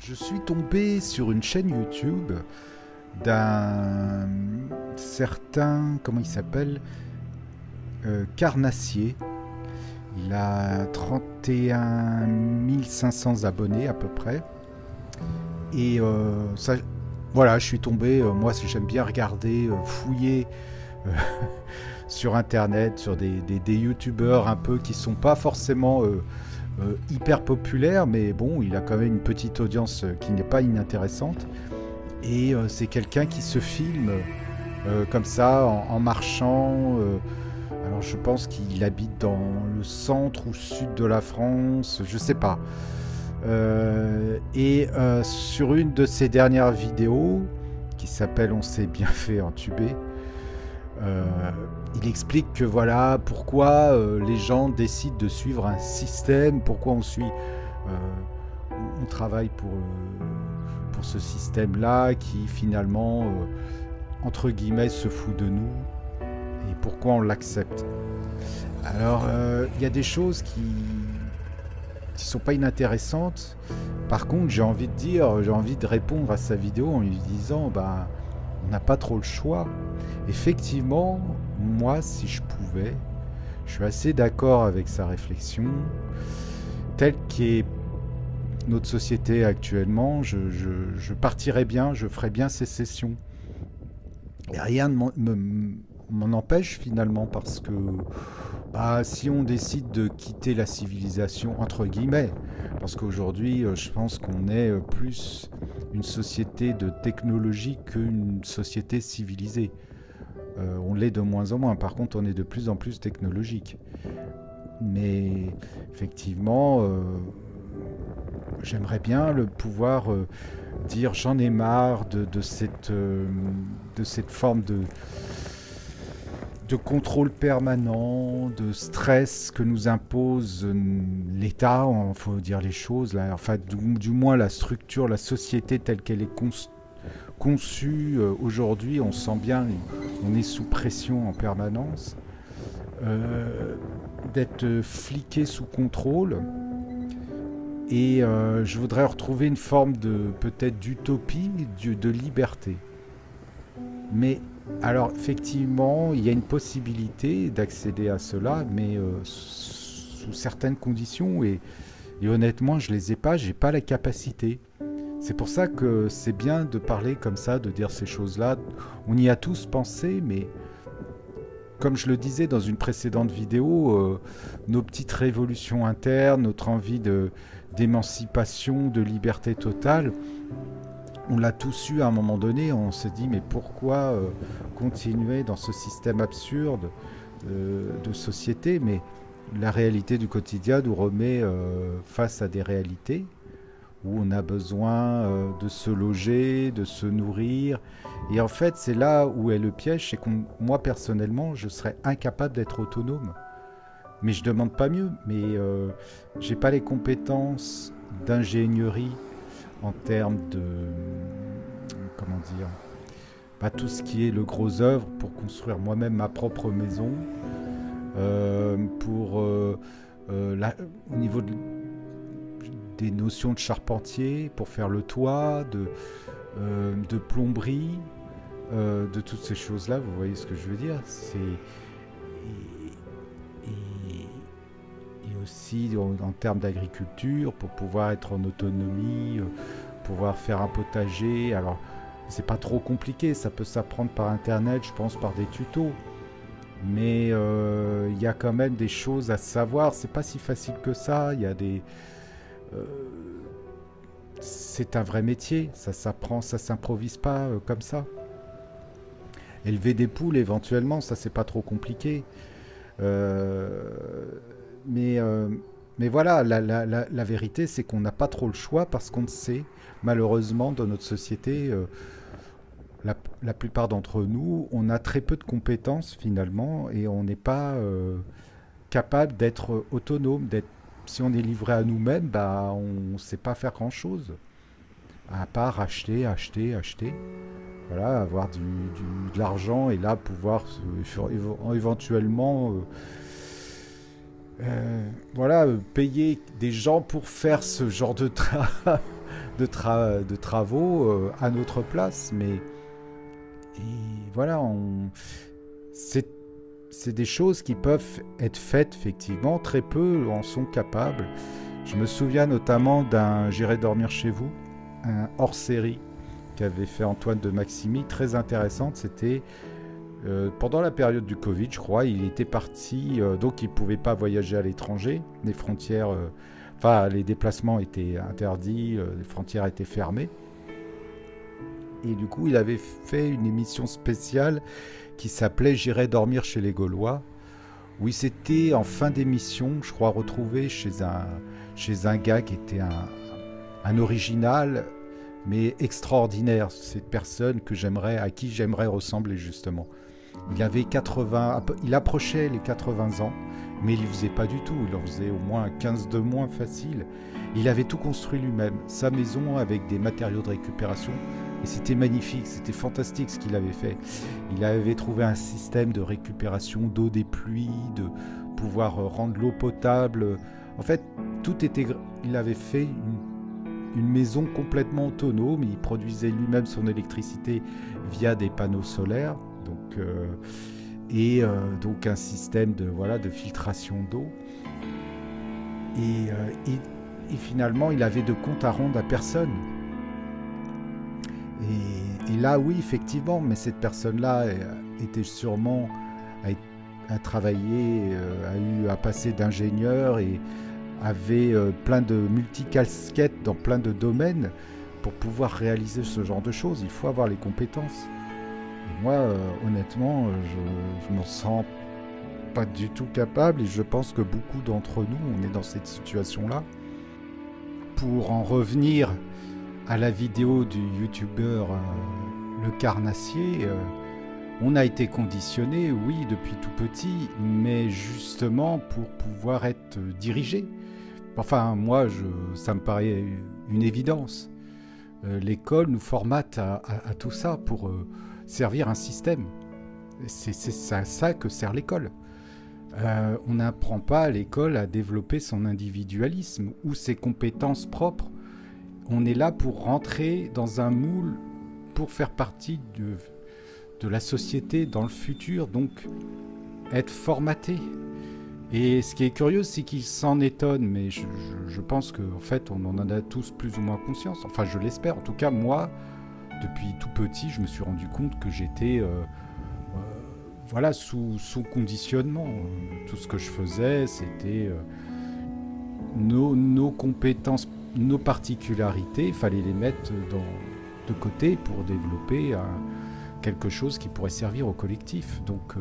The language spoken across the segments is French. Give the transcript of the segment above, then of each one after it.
Je suis tombé sur une chaîne YouTube d'un certain, comment il s'appelle, Carnassier. Il a 31 500 abonnés à peu près. Et ça, voilà, je suis tombé, moi j'aime bien regarder, fouiller euh, sur internet, sur des youtubeurs un peu qui sont pas forcément hyper populaire, mais bon, il a quand même une petite audience qui n'est pas inintéressante. Et c'est quelqu'un qui se filme comme ça, en marchant. Alors je pense qu'il habite dans le centre ou sud de la France, je sais pas. Sur une de ses dernières vidéos, qui s'appelle On s'est bien fait entuber, il explique que voilà pourquoi les gens décident de suivre un système, pourquoi on travaille pour ce système-là qui finalement, entre guillemets, se fout de nous et pourquoi on l'accepte. Alors, il y a des choses qui sont pas inintéressantes. Par contre, j'ai envie de répondre à sa vidéo en lui disant, bah, on n'a pas trop le choix. Effectivement, moi, si je pouvais, je suis assez d'accord avec sa réflexion. Telle qu'est notre société actuellement, je partirais bien, je ferais bien sécession. Et rien ne m'en empêche finalement, parce que bah, si on décide de quitter la civilisation, entre guillemets, parce qu'aujourd'hui, je pense qu'on est plus une société de technologie qu'une société civilisée. On l'est de moins en moins. Par contre, on est de plus en plus technologique. Mais effectivement, j'aimerais bien le pouvoir dire j'en ai marre de cette forme de contrôle permanent, de stress que nous impose l'État, il faut dire les choses, là, enfin du moins la structure, la société telle qu'elle est conçue aujourd'hui, on sent bien, on est sous pression en permanence, d'être fliqué sous contrôle. Et je voudrais retrouver une forme de peut-être d'utopie, de liberté. Mais alors effectivement, il y a une possibilité d'accéder à cela, mais sous certaines conditions. Et honnêtement, je les ai pas, j'ai pas la capacité. C'est pour ça que c'est bien de parler comme ça, de dire ces choses-là. On y a tous pensé, mais comme je le disais dans une précédente vidéo, nos petites révolutions internes, notre envie d'émancipation, de liberté totale, on l'a tous eu à un moment donné. On se dit mais pourquoi continuer dans ce système absurde de société? Mais la réalité du quotidien nous remet face à des réalités où on a besoin de se loger, de se nourrir. Et en fait, c'est là où est le piège, c'est que moi, personnellement, je serais incapable d'être autonome. Mais je demande pas mieux. Mais j'ai pas les compétences d'ingénierie en termes de... Comment dire, pas tout ce qui est le gros œuvre pour construire moi-même ma propre maison. Au niveau des notions de charpentier, pour faire le toit, de plomberie, de toutes ces choses-là, vous voyez ce que je veux dire. Et aussi en termes d'agriculture, pour pouvoir être en autonomie, pouvoir faire un potager. Alors, c'est pas trop compliqué, ça peut s'apprendre par internet, je pense, par des tutos. Mais il y a quand même des choses à savoir, c'est pas si facile que ça. Il y a des... c'est un vrai métier, ça s'apprend, ça s'improvise pas comme ça. Élever des poules éventuellement, ça c'est pas trop compliqué. Mais voilà, la vérité c'est qu'on n'a pas trop le choix, parce qu'on sait, malheureusement dans notre société, la plupart d'entre nous, on a très peu de compétences finalement, et on n'est pas capable d'être autonome, si on est livré à nous-mêmes, bah, on ne sait pas faire grand-chose, à part acheter. Voilà, avoir de l'argent, et là pouvoir éventuellement voilà, payer des gens pour faire ce genre de de travaux à notre place. Mais et voilà, c'est c'est des choses qui peuvent être faites, effectivement. Très peu en sont capables. Je me souviens notamment d'un J'irai dormir chez vous, un hors-série qu'avait fait Antoine de Maximi, très intéressante. C'était pendant la période du Covid, je crois. Il était parti, donc il ne pouvait pas voyager à l'étranger. Les frontières, enfin, les déplacements étaient interdits, les frontières étaient fermées. Et du coup, il avait fait une émission spéciale qui s'appelait J'irai dormir chez les Gaulois, où il s'était en fin d'émission, je crois, retrouvé chez un gars qui était un original, mais extraordinaire. Cette personne à qui j'aimerais ressembler, justement. Il avait 80, il approchait les 80 ans, mais il ne le faisait pas du tout. Il en faisait au moins 15 de moins facile. Il avait tout construit lui-même, sa maison avec des matériaux de récupération. Et c'était magnifique, c'était fantastique ce qu'il avait fait. Il avait trouvé un système de récupération d'eau des pluies, de pouvoir rendre l'eau potable. En fait, il avait fait une maison complètement autonome. Il produisait lui-même son électricité via des panneaux solaires. Donc un système de filtration d'eau. Et finalement, il avait de compte à rendre à personne. Et là, oui, effectivement, mais cette personne-là était sûrement a travaillé, a passé d'ingénieur et avait plein de multicasquettes dans plein de domaines. Pour pouvoir réaliser ce genre de choses, il faut avoir les compétences. Et moi, honnêtement, je m'en sens pas du tout capable et je pense que beaucoup d'entre nous, on est dans cette situation-là. Pour en revenir à la vidéo du youtubeur Le Carnassier, on a été conditionné, oui, depuis tout petit, mais justement pour pouvoir être dirigé. Enfin, moi, ça me paraît une évidence. L'école nous formate à tout ça pour servir un système. C'est ça que sert l'école. On n'apprend pas à l'école à développer son individualisme ou ses compétences propres. On est là pour rentrer dans un moule, pour faire partie de la société dans le futur, donc être formaté. Et ce qui est curieux, c'est qu'il s'en étonne, mais je pense qu'en fait, on en a tous plus ou moins conscience. Enfin, je l'espère. En tout cas, moi, depuis tout petit, je me suis rendu compte que j'étais sous conditionnement. Tout ce que je faisais, c'était nos compétences, nos particularités, il fallait les mettre de côté pour développer quelque chose qui pourrait servir au collectif. Donc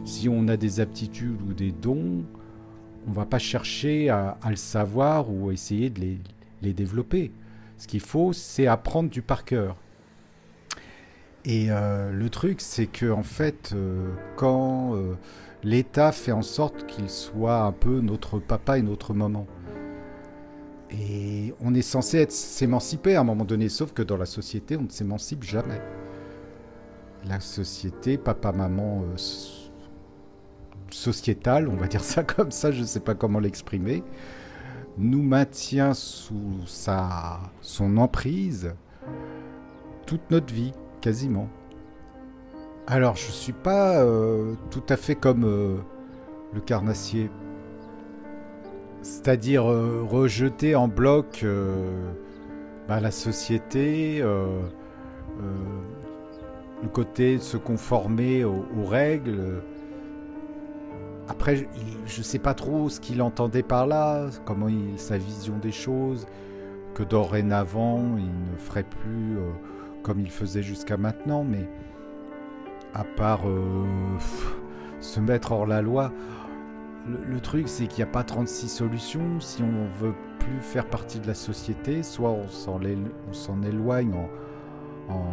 si on a des aptitudes ou des dons, on ne va pas chercher à le savoir ou essayer de les développer. Ce qu'il faut, c'est apprendre du par cœur. Et le truc, c'est que en fait, quand l'État fait en sorte qu'il soit un peu notre papa et notre maman, et on est censé s'émanciper à un moment donné, sauf que dans la société, on ne s'émancipe jamais. La société, papa-maman sociétale, on va dire ça comme ça, je ne sais pas comment l'exprimer, nous maintient sous son emprise toute notre vie, quasiment. Alors, je ne suis pas tout à fait comme le Carnassier. C'est-à-dire rejeter en bloc la société, le côté de se conformer aux règles. Après, je ne sais pas trop ce qu'il entendait par là, sa vision des choses, que dorénavant, il ne ferait plus comme il faisait jusqu'à maintenant, mais à part se mettre hors la loi. Le truc, c'est qu'il n'y a pas 36 solutions. Si on veut plus faire partie de la société, soit on s'en éloigne en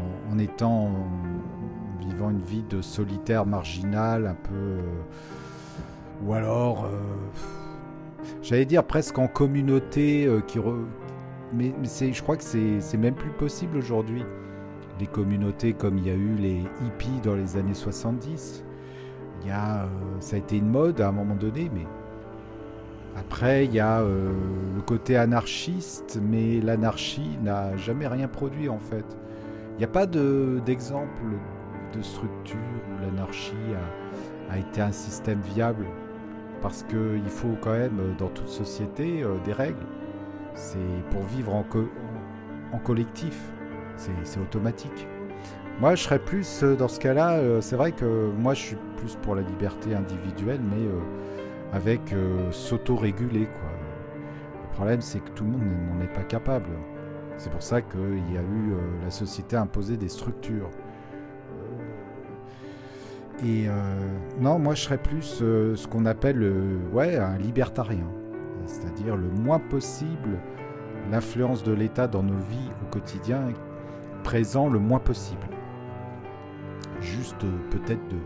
vivant une vie de solitaire marginal, un peu... ou alors, j'allais dire presque en communauté, mais je crois que c'est même plus possible aujourd'hui. Les communautés comme il y a eu les hippies dans les années 70... ça a été une mode à un moment donné, mais Après, il y a le côté anarchiste, mais l'anarchie n'a jamais rien produit en fait. Il n'y a pas d'exemple de structure où l'anarchie a été un système viable, parce qu'il faut quand même, dans toute société, des règles. C'est pour vivre en collectif, c'est automatique. Moi, je serais plus dans ce cas-là. C'est vrai que moi, je suis plus pour la liberté individuelle, mais avec s'auto-réguler, quoi. Le problème, c'est que tout le monde n'en est pas capable. C'est pour ça qu'il y a eu la société a imposé des structures. Et non, moi, je serais plus ce qu'on appelle ouais, un libertarien. C'est-à-dire le moins possible l'influence de l'État dans nos vies au quotidien, présent le moins possible. Juste peut-être de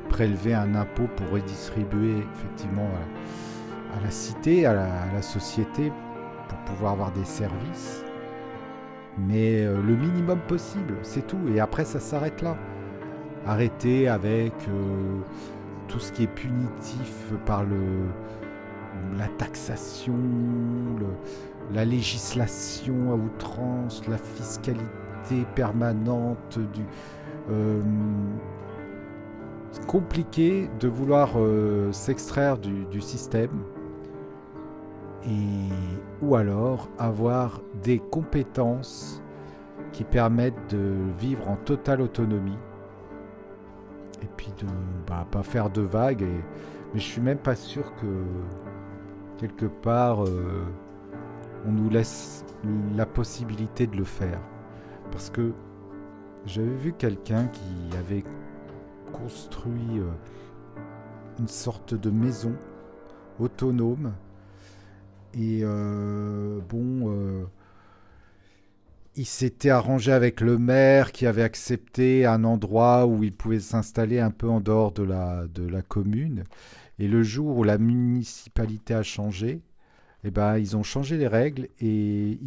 prélever un impôt pour redistribuer effectivement à la cité, à la société, pour pouvoir avoir des services. Mais le minimum possible, c'est tout. Et après, ça s'arrête là. Arrêter avec tout ce qui est punitif par la taxation, la législation à outrance, la fiscalité permanente c'est compliqué de vouloir s'extraire du système, ou alors avoir des compétences qui permettent de vivre en totale autonomie et puis de pas faire de vagues. Mais je suis même pas sûr que quelque part on nous laisse la possibilité de le faire, parce que j'avais vu quelqu'un qui avait construit une sorte de maison autonome et il s'était arrangé avec le maire qui avait accepté un endroit où il pouvait s'installer un peu en dehors de la commune, et le jour où la municipalité a changé, eh ben, ils ont changé les règles et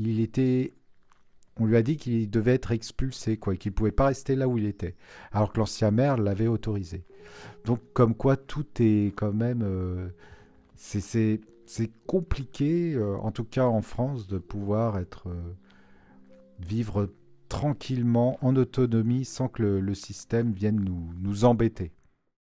on lui a dit qu'il devait être expulsé, quoi, et qu'il ne pouvait pas rester là où il était, alors que l'ancien maire l'avait autorisé. Donc, comme quoi, tout est quand même... c'est compliqué, en tout cas en France, de pouvoir vivre tranquillement, en autonomie, sans que le système vienne nous embêter.